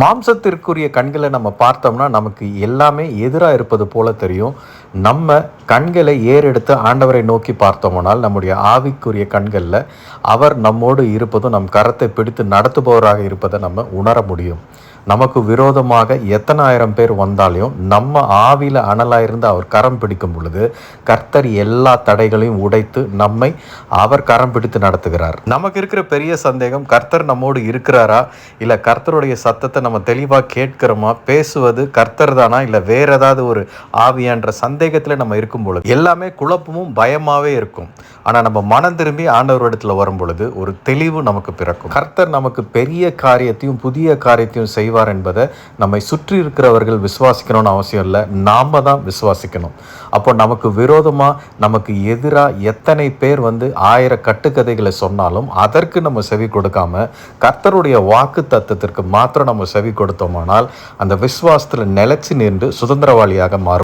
மாம்சத்திற்குரிய கண்களை நம்ம பார்த்தோம்னா நமக்கு எல்லாமே எதிராக இருப்பது போல தெரியும். நம்ம கண்களை ஏறெடுத்து ஆண்டவரை நோக்கி பார்த்தோமானால் நம்முடைய ஆவிக்குரிய கண்களில் அவர் நம்மோடு இருப்பதும் நம் கரத்தை பிடித்து நடத்துபவராக இருப்பதை நம்ம உணர முடியும். நமக்கு விரோதமாக எத்தனை ஆயிரம் பேர் வந்தாலையும் நம்ம ஆவியில் அனலாக இருந்து அவர் கரம் பிடிக்கும் பொழுது கர்த்தர் எல்லா தடைகளையும் உடைத்து நம்மை அவர் கரம் பிடித்து நடத்துகிறார். நமக்கு இருக்கிற பெரிய சந்தேகம், கர்த்தர் நம்மோடு இருக்கிறாரா, இல்லை கர்த்தருடைய சத்தத்தை நம்ம தெளிவாக கேட்கிறோமா, பேசுவது கர்த்தர் தானா இல்லை வேற ஏதாவது ஒரு ஆவியான்ற சந்தேகத்தில் நம்ம இருக்கும் பொழுது எல்லாமே குழப்பமும் பயமாகவே இருக்கும். ஆனால் நம்ம மனம் திரும்பி ஆண்டவரிடத்தில் வரும் பொழுது ஒரு தெளிவு நமக்கு பிறக்கும். கர்த்தர் நமக்கு பெரிய காரியத்தையும் புதிய காரியத்தையும் செய்வார் என்பதை நம்மை சுற்றி இருக்கிறவர்கள் விசுவாசிக்கணும்னு அவசியம் இல்லை, நாம தான் விசுவாசிக்கணும். அப்போ நமக்கு விரோதமாக நமக்கு எதிராக எத்தனை பேர் ஆயிரம் கட்டுக்கதைகளை சொன்னாலும் அதற்கு நம்ம செவி கொடுக்காம கர்த்தருடைய வாக்கு தத்தத்திற்கு மாத்திரம் நம்ம செவி கொடுத்தோமானால் அந்த விசுவாசத்தில் நிலைச்சு நின்று சுதந்திரவாளியாக மாறும்.